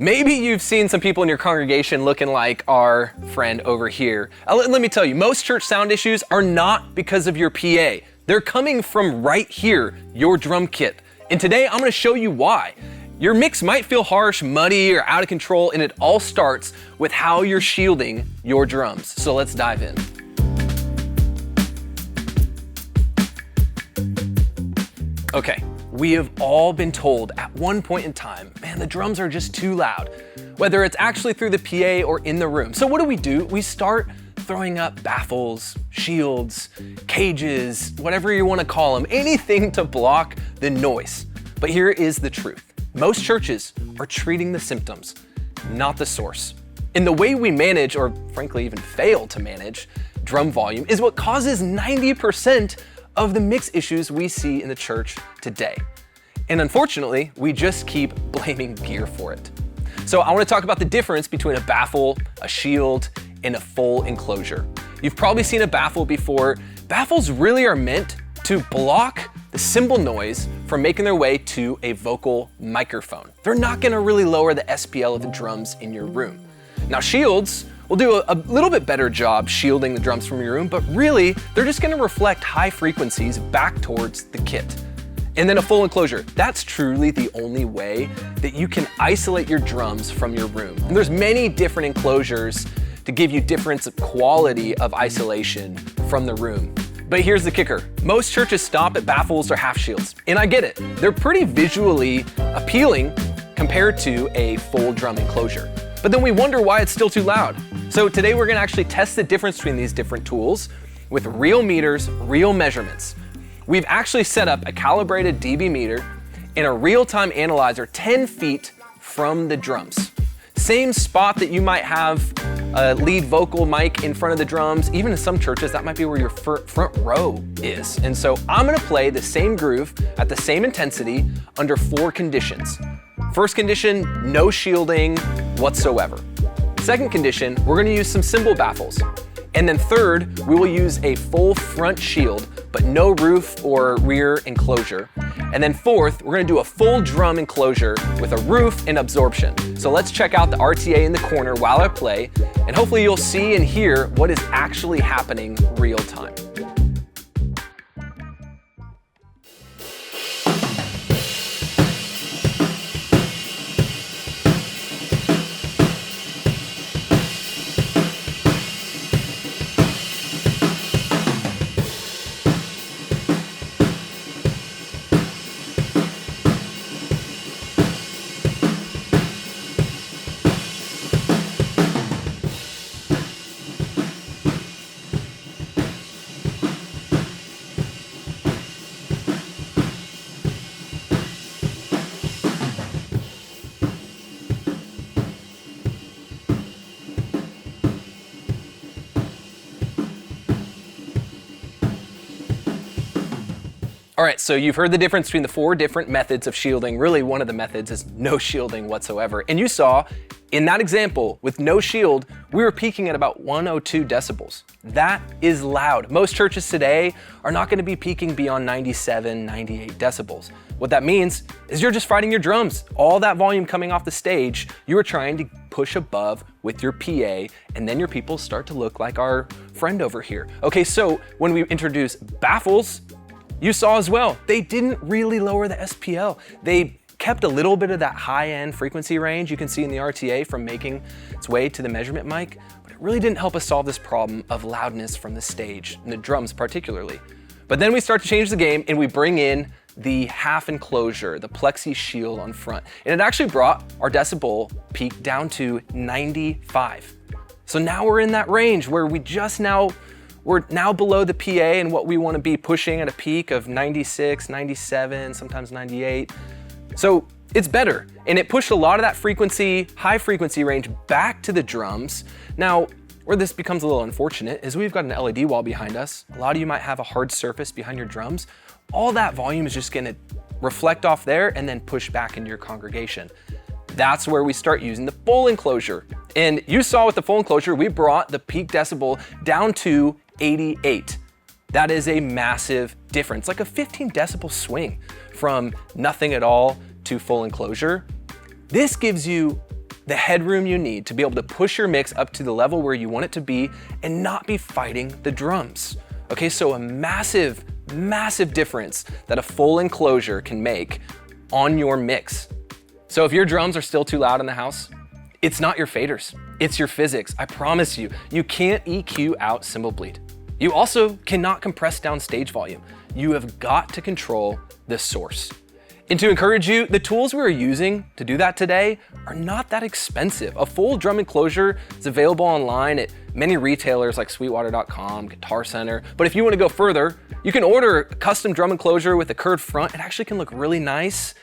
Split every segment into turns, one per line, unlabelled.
Maybe you've seen some people in your congregation looking like our friend over here. Let me tell you, most church sound issues are not because of your PA. They're coming from right here, your drum kit. And today I'm gonna show you why. Your mix might feel harsh, muddy, or out of control, and it all starts with how you're shielding your drums. So let's dive in. Okay. We have all been told at one point in time, man, the drums are just too loud, whether it's actually through the PA or in the room. So what do? We start throwing up baffles, shields, cages, whatever you want to call them, anything to block the noise. But here is the truth. Most churches are treating the symptoms, not the source. And the way we manage, or frankly even fail to manage, drum volume is what causes 90% of the mix issues we see in the church today. And unfortunately, we just keep blaming gear for it. So I want to talk about the difference between a baffle, a shield, and a full enclosure. You've probably seen a baffle before. Baffles really are meant to block the cymbal noise from making their way to a vocal microphone. They're not going to really lower the SPL of the drums in your room. Now shields will do a little bit better job shielding the drums from your room, but really, they're just gonna reflect high frequencies back towards the kit. And then a full enclosure, that's truly the only way that you can isolate your drums from your room. And there's many different enclosures to give you different quality of isolation from the room. But here's the kicker. Most churches stop at baffles or half shields, and I get it. They're pretty visually appealing compared to a full drum enclosure. But then we wonder why it's still too loud. So today we're gonna actually test the difference between these different tools with real meters, real measurements. We've actually set up a calibrated dB meter and a real-time analyzer 10 feet from the drums. Same spot that you might have a lead vocal mic in front of the drums. Even in some churches, that might be where your front row is. And so I'm gonna play the same groove at the same intensity under 4 conditions. First condition, no shielding whatsoever. Second condition, we're gonna use some cymbal baffles. And then third, we will use a full front shield, but no roof or rear enclosure. And then fourth, we're gonna do a full drum enclosure with a roof and absorption. So let's check out the RTA in the corner while I play, and hopefully you'll see and hear what is actually happening real time. All right, so you've heard the difference between the 4 different methods of shielding. Really, one of the methods is no shielding whatsoever. And you saw in that example with no shield, we were peaking at about 102 decibels. That is loud. Most churches today are not gonna be peaking beyond 97, 98 decibels. What that means is you're just fighting your drums. All that volume coming off the stage, you are trying to push above with your PA, and then your people start to look like our friend over here. Okay, so when we introduce baffles, you saw as well, they didn't really lower the SPL. They kept a little bit of that high-end frequency range you can see in the RTA from making its way to the measurement mic, but it really didn't help us solve this problem of loudness from the stage, and the drums particularly. But then we start to change the game and we bring in the half enclosure, the plexi shield on front. And it actually brought our decibel peak down to 95. So now we're in that range where we're now below the PA and what we want to be pushing at a peak of 96, 97, sometimes 98. So it's better. And it pushed a lot of that frequency, high frequency range back to the drums. Now, where this becomes a little unfortunate is we've got an LED wall behind us. A lot of you might have a hard surface behind your drums. All that volume is just gonna reflect off there and then push back into your congregation. That's where we start using the full enclosure. And you saw with the full enclosure, we brought the peak decibel down to 88. That is a massive difference, like a 15 decibel swing from nothing at all to full enclosure. This gives you the headroom you need to be able to push your mix up to the level where you want it to be and not be fighting the drums. Okay, so a massive, massive difference that a full enclosure can make on your mix. So if your drums are still too loud in the house, it's not your faders, it's your physics. I promise you, you can't EQ out cymbal bleed. You also cannot compress down stage volume. You have got to control the source. And to encourage you, the tools we are using to do that today are not that expensive. A full drum enclosure is available online at many retailers like sweetwater.com, Guitar Center. But if you want to go further, you can order a custom drum enclosure with a curved front. It actually can look really nice.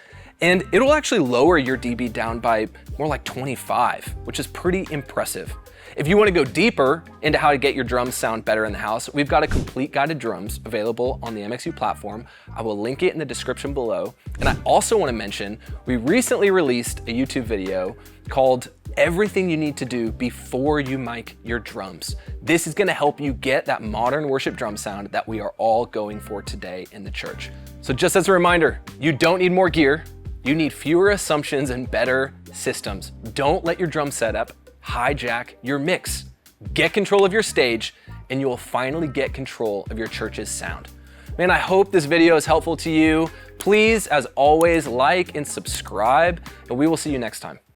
And it'll actually lower your dB down by more like 25, which is pretty impressive. If you want to go deeper into how to get your drums sound better in the house, we've got a complete guide to drums available on the MxU platform. I will link it in the description below. And I also want to mention, we recently released a YouTube video called Everything You Need to Do Before You Mic Your Drums. This is going to help you get that modern worship drum sound that we are all going for today in the church. So just as a reminder, you don't need more gear. You need fewer assumptions and better systems. Don't let your drum setup hijack your mix. Get control of your stage, and you will finally get control of your church's sound. Man, I hope this video is helpful to you. Please, as always, like and subscribe, and we will see you next time.